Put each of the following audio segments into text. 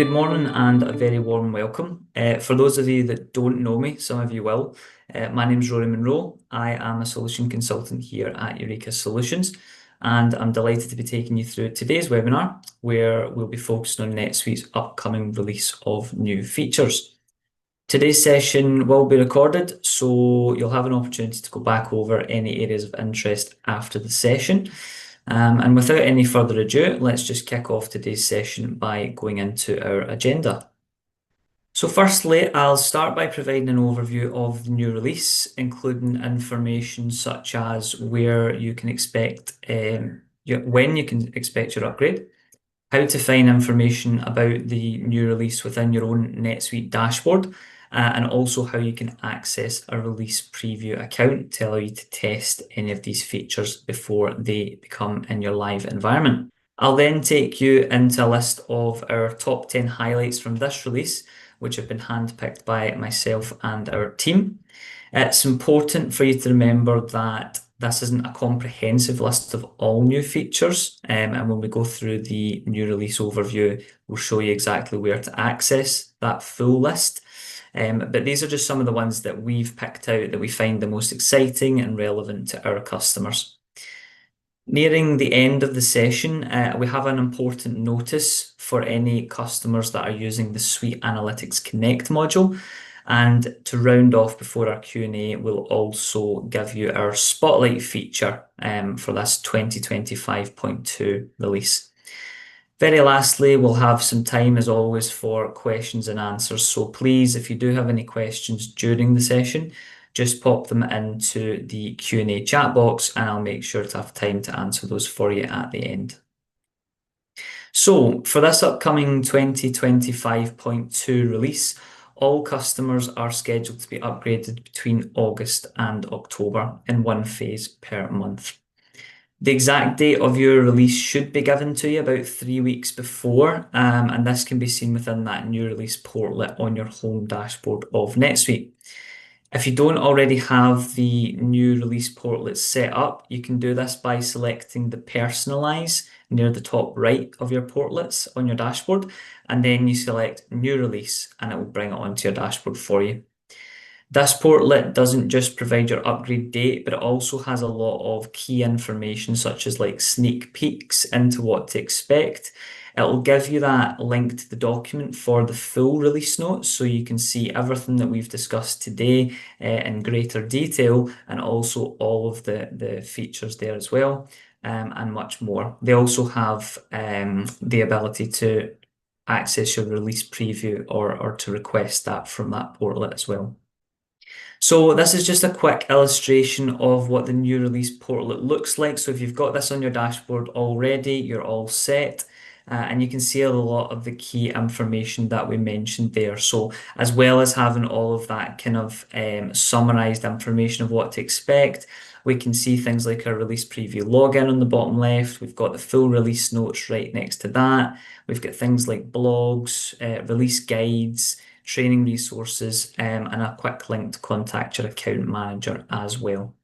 Good morning and a very warm welcome. For those of you that don't know me, some of you will. My name's Rory Munro. I am a solution consultant here at Eureka Solutions, and I'm delighted to be taking you through today's webinar, where we'll be focusing on NetSuite's upcoming release of new features. Today's session will be recorded, so you'll have an opportunity to go back over any areas of interest after the session. And without any further ado, let's just kick off today's session by going into our agenda. So firstly, I'll start by providing an overview of the new release, including information such as where you can expect, when you can expect your upgrade, how to find information about the new release within your own NetSuite dashboard, and also how you can access a release preview account to allow you to test any of these features before they become in your live environment. I'll then take you into a list of our top 10 highlights from this release, which have been handpicked by myself and our team. It's important for you to remember that this isn't a comprehensive list of all new features, and when we go through the new release overview, we'll show you exactly where to access that full list. But these are just some of the ones that we've picked out that we find the most exciting and relevant to our customers. Nearing the end of the session, we have an important notice for any customers that are using the Suite Analytics Connect module. And to round off before our Q&A, we'll also give you our Spotlight feature for this 2025.2 release. Very lastly, we'll have some time as always for questions and answers. So please, if you do have any questions during the session, just pop them into the Q&A chat box and I'll make sure to have time to answer those for you at the end. So for this upcoming 2025.2 release, all customers are scheduled to be upgraded between August and October in one phase per month. The exact date of your release should be given to you about 3 weeks before, and this can be seen within that new release portlet on your home dashboard of NetSuite. If you don't already have the new release portlet set up, you can do this by selecting the Personalize near the top right of your portlets on your dashboard, and then you select New Release, and it will bring it onto your dashboard for you. This portlet doesn't just provide your upgrade date, but it also has a lot of key information such as like sneak peeks into what to expect. It will give you that link to the document for the full release notes, so you can see everything that we've discussed today in greater detail, and also all of the features there as well, and much more. They also have the ability to access your release preview or to request that from that portlet as well. So this is just a quick illustration of what the new release portlet looks like. So if you've got this on your dashboard already, you're all set. And you can see a lot of the key information that we mentioned there. So as well as having all of that kind of summarized information of what to expect, we can see things like our release preview login on the bottom left. We've got the full release notes right next to that. We've got things like blogs, release guides, training resources, and a quick link to contact your account manager as well.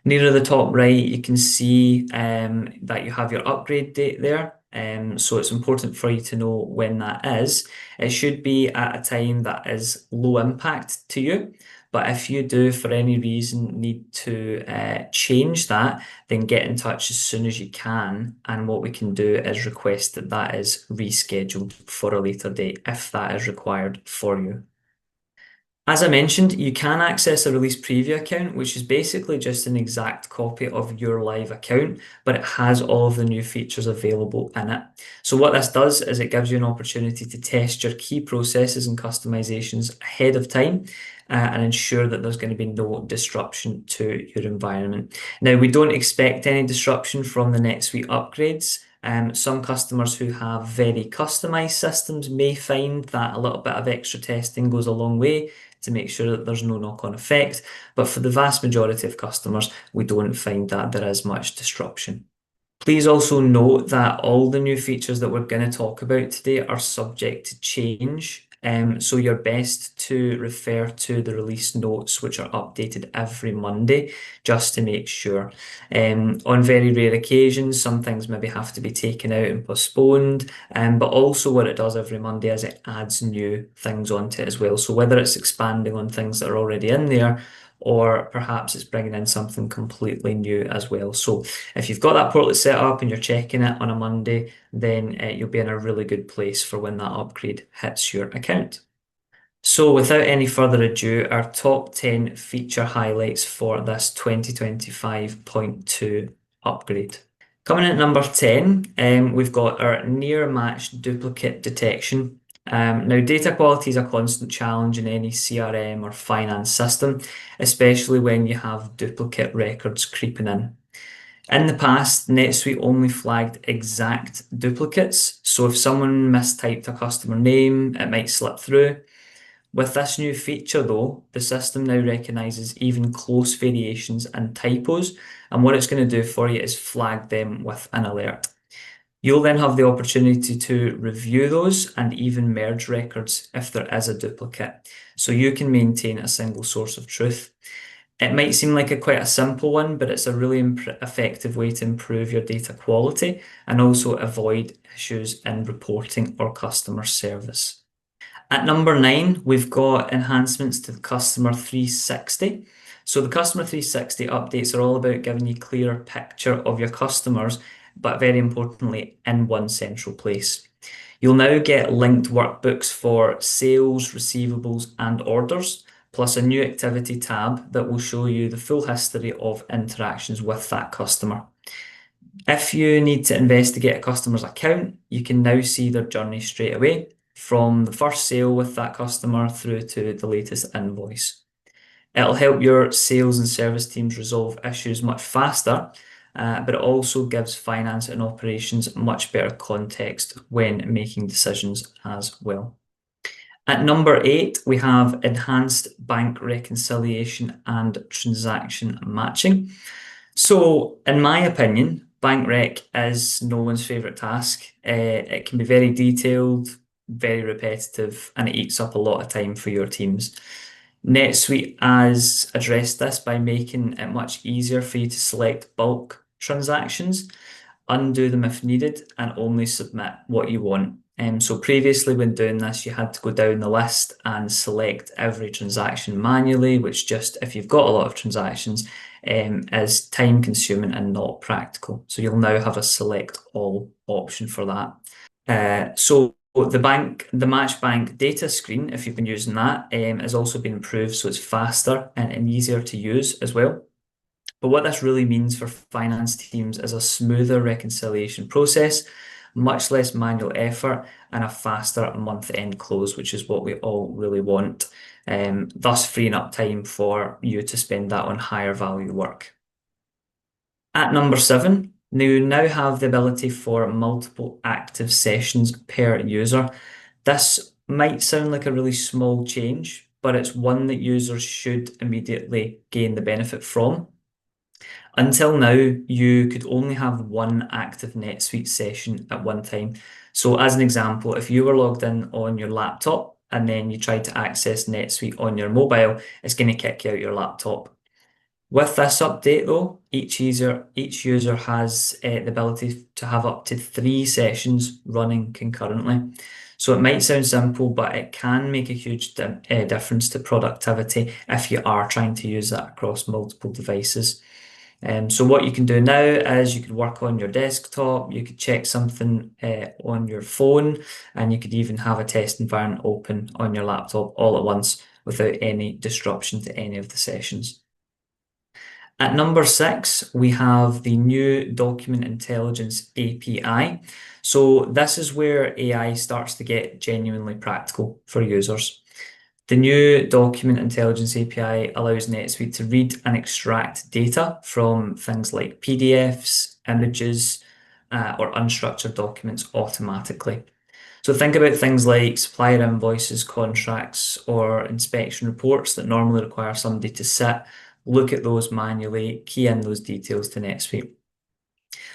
Near the top right, you can see that you have your upgrade date there. So it's important for you to know when that is. It should be at a time that is low impact to you. But if you do, for any reason, need to change that, then get in touch as soon as you can. And what we can do is request that that is rescheduled for a later date if that is required for you. As I mentioned, you can access a release preview account, which is basically just an exact copy of your live account, but it has all of the new features available in it. So what this does is it gives you an opportunity to test your key processes and customizations ahead of time, and ensure that there's going to be no disruption to your environment. Now, we don't expect any disruption from the NetSuite upgrades. Some customers who have very customized systems may find that a little bit of extra testing goes a long way to make sure that there's no knock-on effect. But for the vast majority of customers, we don't find that there is much disruption. Please also note that all the new features that we're going to talk about today are subject to change So you're best to refer to the release notes, which are updated every Monday, just to make sure. On very rare occasions, some things maybe have to be taken out and postponed, but also what it does every Monday is it adds new things onto it as well. So whether it's expanding on things that are already in there, or perhaps it's bringing in something completely new as well. So if you've got that portlet set up and you're checking it on a Monday, then you'll be in a really good place for when that upgrade hits your account. So without any further ado, our top 10 feature highlights for this 2025.2 upgrade. Coming in at number 10, we've got our near match duplicate detection. Now, data quality is a constant challenge in any CRM or finance system, especially when you have duplicate records creeping in. In the past, NetSuite only flagged exact duplicates, so if someone mistyped a customer name, it might slip through. With this new feature though, the system now recognises even close variations and typos, and what it's going to do for you is flag them with an alert. You'll then have the opportunity to review those and even merge records if there is a duplicate, so you can maintain a single source of truth. It might seem like quite a simple one, but it's a really effective way to improve your data quality and also avoid issues in reporting or customer service. At number 9, we've got enhancements to the Customer 360. So the Customer 360 updates are all about giving you a clearer picture of your customers, but very importantly, in one central place. You'll now get linked workbooks for sales, receivables, and orders, plus a new activity tab that will show you the full history of interactions with that customer. If you need to investigate a customer's account, you can now see their journey straight away, from the first sale with that customer through to the latest invoice. It'll help your sales and service teams resolve issues much faster, but it also gives finance and operations much better context when making decisions as well. At number 8, we have enhanced bank reconciliation and transaction matching. So, in my opinion, bank rec is no one's favourite task. It can be very detailed, very repetitive, and it eats up a lot of time for your teams. NetSuite has addressed this by making it much easier for you to select bulk transactions, undo them if needed, and only submit what you want. So previously when doing this, you had to go down the list and select every transaction manually, which just, if you've got a lot of transactions, is time consuming and not practical. So you'll now have a select all option for that. So the Match Bank data screen, if you've been using that, has also been improved, so it's faster and easier to use as well. But what this really means for finance teams is a smoother reconciliation process, much less manual effort, and a faster month-end close, which is what we all really want, thus freeing up time for you to spend that on higher value work. At number 7, you now have the ability for multiple active sessions per user. This might sound like a really small change, but it's one that users should immediately gain the benefit from. Until now, you could only have one active NetSuite session at one time. So as an example, if you were logged in on your laptop and then you tried to access NetSuite on your mobile, it's going to kick you out your laptop. With this update though, each user has the ability to have up to 3 sessions running concurrently. So it might sound simple, but it can make a huge difference to productivity if you are trying to use that across multiple devices. So what you can do now is you could work on your desktop, you could check something on your phone, and you could even have a test environment open on your laptop all at once without any disruption to any of the sessions. At number 6, we have the new Document Intelligence API. So this is where AI starts to get genuinely practical for users. The new Document Intelligence API allows NetSuite to read and extract data from things like PDFs, images, or unstructured documents automatically. So think about things like supplier invoices, contracts, or inspection reports that normally require somebody to sit, look at those manually, key in those details to NetSuite.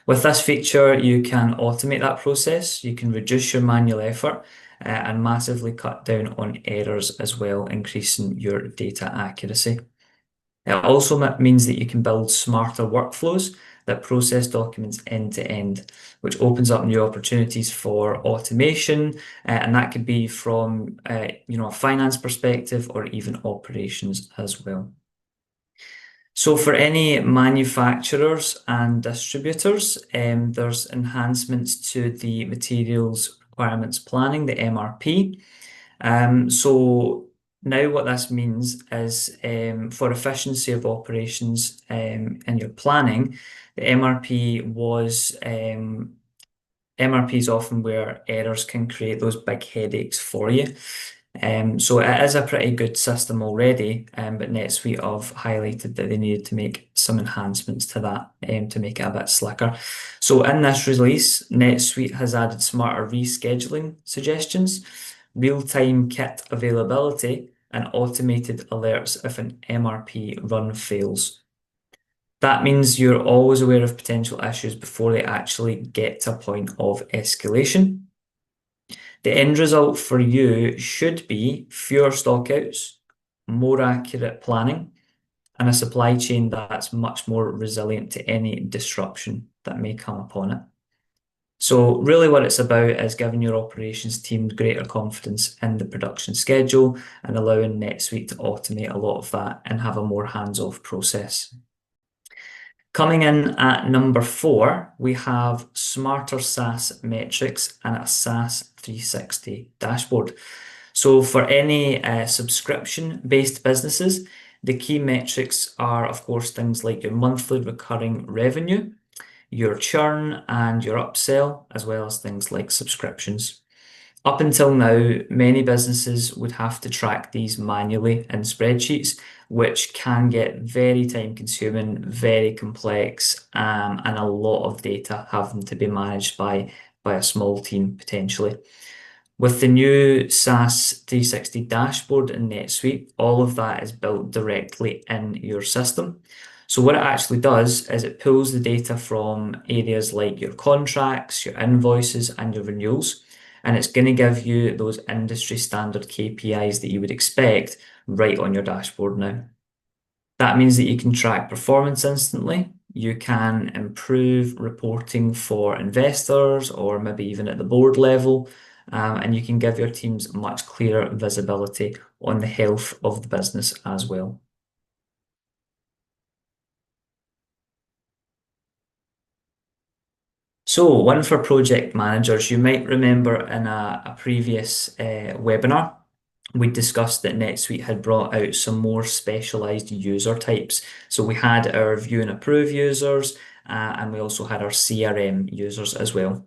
With this feature, you can automate that process, you can reduce your manual effort, and massively cut down on errors as well, increasing your data accuracy. It also means that you can build smarter workflows that process documents end to end, which opens up new opportunities for automation, and that could be from a finance perspective or even operations as well. So for any manufacturers and distributors, there's enhancements to the materials requirements planning, the MRP. So now what this means is for efficiency of operations in your planning, the MRP is often where errors can create those big headaches for you. So it is a pretty good system already, but NetSuite have highlighted that they needed to make some enhancements to that to make it a bit slicker. So in this release, NetSuite has added smarter rescheduling suggestions, real-time kit availability, and automated alerts if an MRP run fails. That means you're always aware of potential issues before they actually get to a point of escalation. The end result for you should be fewer stockouts, more accurate planning, and a supply chain that's much more resilient to any disruption that may come upon it. So really what it's about is giving your operations team greater confidence in the production schedule and allowing NetSuite to automate a lot of that and have a more hands-off process. Coming in at number 4, we have smarter SaaS metrics and a SaaS 360 dashboard. So for any subscription-based businesses, the key metrics are, of course, things like your monthly recurring revenue, your churn, and your upsell, as well as things like subscriptions. Up until now, many businesses would have to track these manually in spreadsheets, which can get very time-consuming, very complex, and a lot of data having to be managed by a small team potentially. With the new SaaS 360 dashboard in NetSuite, all of that is built directly in your system. So what it actually does is it pulls the data from areas like your contracts, your invoices, and your renewals, and it's going to give you those industry standard KPIs that you would expect right on your dashboard now. That means that you can track performance instantly. You can improve reporting for investors or maybe even at the board level, and you can give your teams much clearer visibility on the health of the business as well. So one for project managers, you might remember in a previous webinar, we discussed that NetSuite had brought out some more specialized user types. So we had our view and approve users, and we also had our CRM users as well.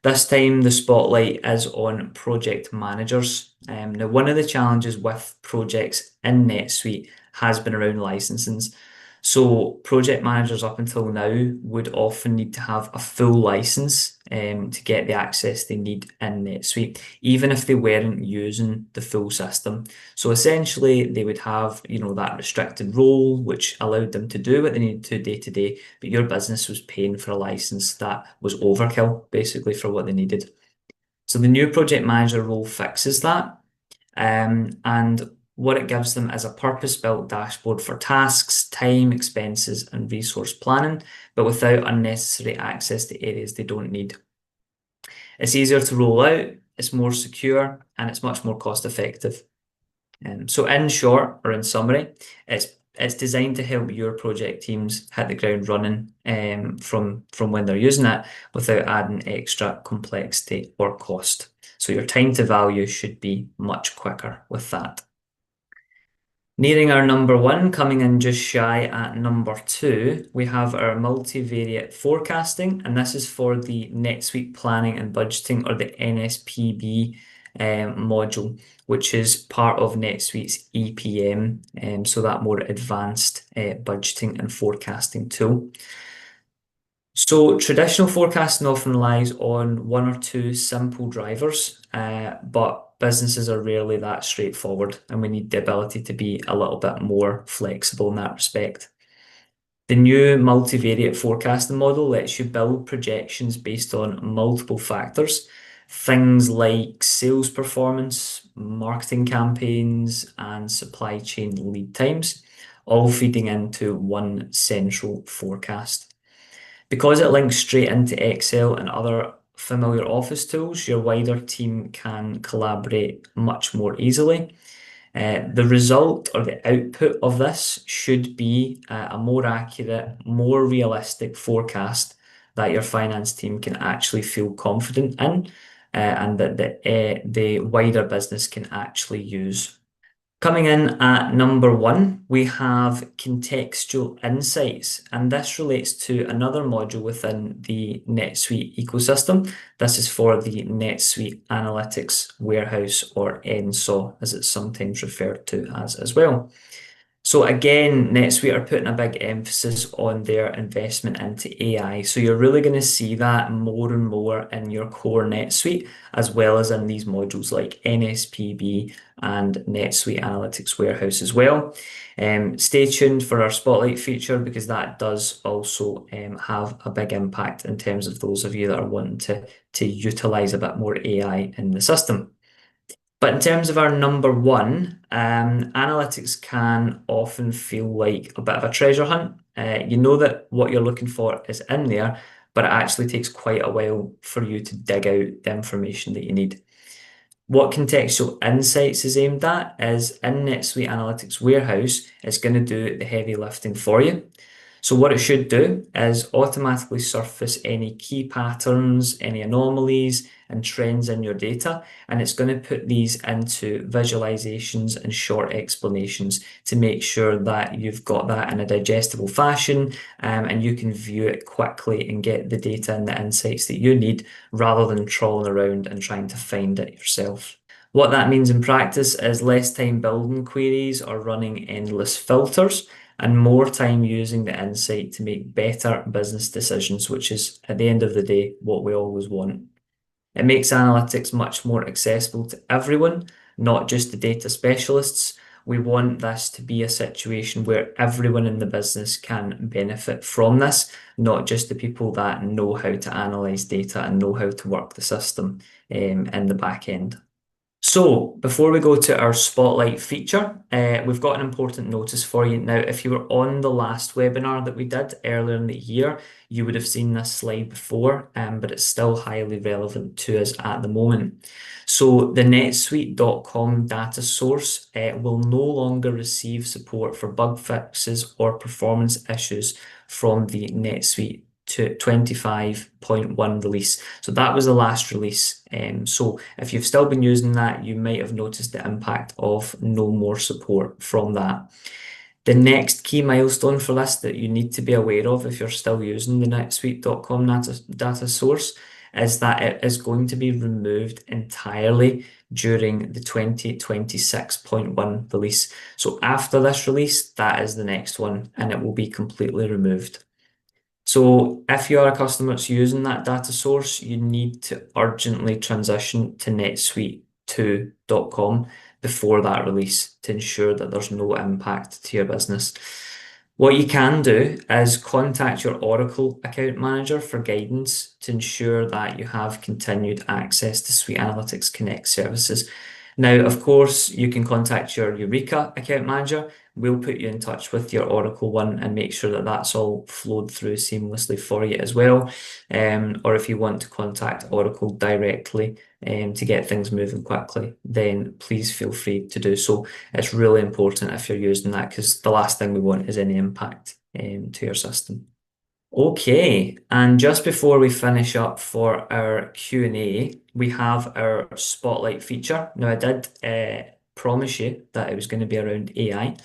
This time, the spotlight is on project managers. Now, one of the challenges with projects in NetSuite has been around licenses. So project managers up until now would often need to have a full license to get the access they need in NetSuite, even if they weren't using the full system. So essentially, they would have, that restricted role, which allowed them to do what they needed to day to day, but your business was paying for a license that was overkill, basically, for what they needed. So the new project manager role fixes that, and what it gives them is a purpose-built dashboard for tasks, time, expenses, and resource planning, but without unnecessary access to areas they don't need. It's easier to roll out, it's more secure, and it's much more cost-effective. So in short, or in summary, it's designed to help your project teams hit the ground running from when they're using it without adding extra complexity or cost. So your time to value should be much quicker with that. Nearing our number 1, coming in just shy at number 2, we have our multivariate forecasting, and this is for the NetSuite Planning and Budgeting, or the NSPB module, which is part of NetSuite's EPM, so that more advanced budgeting and forecasting tool. So traditional forecasting often relies on 1 or 2 simple drivers, but businesses are rarely that straightforward, and we need the ability to be a little bit more flexible in that respect. The new multivariate forecasting model lets you build projections based on multiple factors, Things like sales performance, marketing campaigns, and supply chain lead times, all feeding into one central forecast. Because it links straight into Excel and other familiar Office tools, your wider team can collaborate much more easily. The result or the output of this should be a more accurate, more realistic forecast that your finance team can actually feel confident in, and that the wider business can actually use. Coming in at number one, we have Contextual Insights, and this relates to another module within the NetSuite ecosystem. This is for the NetSuite Analytics Warehouse, or NSAW, as it's sometimes referred to as well. So again, NetSuite are putting a big emphasis on their investment into AI. So you're really going to see that more and more in your core NetSuite, as well as in these modules like NSPB and NetSuite Analytics Warehouse as well. Stay tuned for our Spotlight feature, because that does also have a big impact in terms of those of you that are wanting to utilize a bit more AI in the system. But in terms of our number one, analytics can often feel like a bit of a treasure hunt. You know that what you're looking for is in there, but it actually takes quite a while for you to dig out the information that you need. What Contextual Insights is aimed at is in NetSuite Analytics Warehouse, it's going to do the heavy lifting for you. So what it should do is automatically surface any key patterns, any anomalies and trends in your data, and it's going to put these into visualizations and short explanations to make sure that you've got that in a digestible fashion, and you can view it quickly and get the data and the insights that you need, rather than trawling around and trying to find it yourself. What that means in practice is less time building queries or running endless filters, and more time using the insight to make better business decisions, which is, at the end of the day, what we always want. It makes analytics much more accessible to everyone, not just the data specialists. We want this to be a situation where everyone in the business can benefit from this, not just the people that know how to analyze data and know how to work the system in the back end. So before we go to our Spotlight feature, we've got an important notice for you. Now, if you were on the last webinar that we did earlier in the year, you would have seen this slide before, but it's still highly relevant to us at the moment. So the netsuite.com data source will no longer receive support for bug fixes or performance issues from the NetSuite 2025.1 release. So that was the last release. So if you've still been using that, you might have noticed the impact of no more support from that. The next key milestone for this that you need to be aware of if you're still using the netsuite.com data source is that it is going to be removed entirely during the 2026.1 release. So after this release, that is the next one, and it will be completely removed. So if you are a customer that's using that data source, you need to urgently transition to netsuite2.com before that release to ensure that there's no impact to your business. What you can do is contact your Oracle account manager for guidance to ensure that you have continued access to Suite Analytics Connect services. Now, of course, you can contact your Eureka account manager. We'll put you in touch with your Oracle one and make sure that that's all flowed through seamlessly for you as well. Or if you want to contact Oracle directly to get things moving quickly, then please feel free to do so. It's really important if you're using that, because the last thing we want is any impact to your system. Okay, and just before we finish up for our Q&A, we have our Spotlight feature. Now, I did promise you that it was going to be around AI.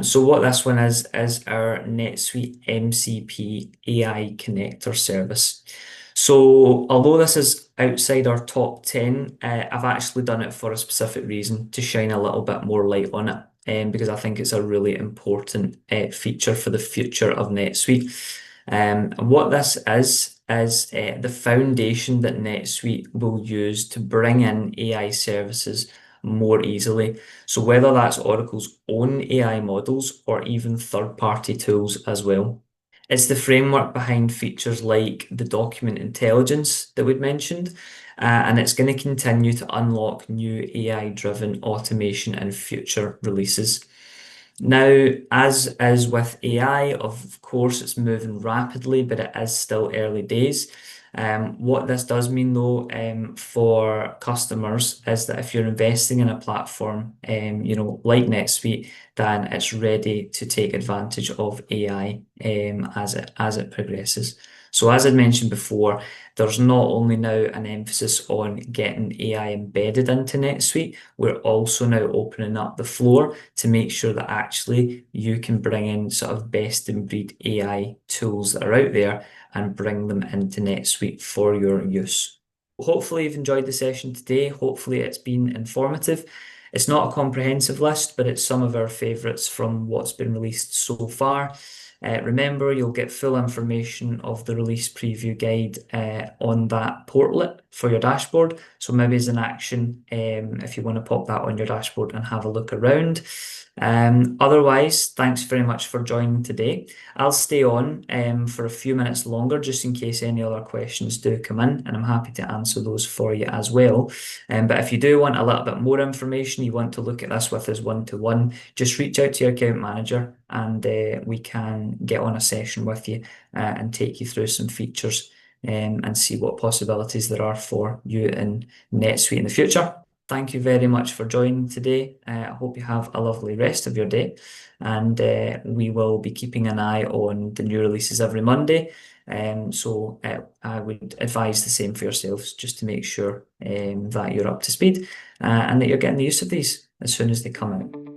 So what this one is our NetSuite MCP AI connector service. So although this is outside our top 10, I've actually done it for a specific reason, to shine a little bit more light on it, because I think it's a really important feature for the future of NetSuite. And what this is the foundation that NetSuite will use to bring in AI services more easily. So whether that's Oracle's own AI models or even third-party tools as well. It's the framework behind features like the document intelligence that we'd mentioned, and it's going to continue to unlock new AI-driven automation in future releases. Now, as is with AI, of course, it's moving rapidly, but it is still early days. What this does mean, though, for customers is that if you're investing in a platform, like NetSuite, then it's ready to take advantage of AI, as it progresses. So, as I mentioned before, there's not only now an emphasis on getting AI embedded into NetSuite, we're also now opening up the floor to make sure that actually you can bring in sort of best in breed AI tools that are out there and bring them into NetSuite for your use. Hopefully you've enjoyed the session today. Hopefully it's been informative. It's not a comprehensive list, but it's some of our favorites from what's been released so far. Remember, you'll get full information of the release preview guide on that portlet for your dashboard. So maybe as an action, if you want to pop that on your dashboard and have a look around. Otherwise, thanks very much for joining today. I'll stay on for a few minutes longer just in case any other questions do come in, and I'm happy to answer those for you as well. But if you do want a little bit more information, you want to look at this with us one-to-one, just reach out to your account manager and we can get on a session with you and take you through some features and see what possibilities there are for you in NetSuite in the future. Thank you very much for joining today. I hope you have a lovely rest of your day, and we will be keeping an eye on the new releases every Monday. So I would advise the same for yourselves, just to make sure that you're up to speed and that you're getting the use of these as soon as they come out.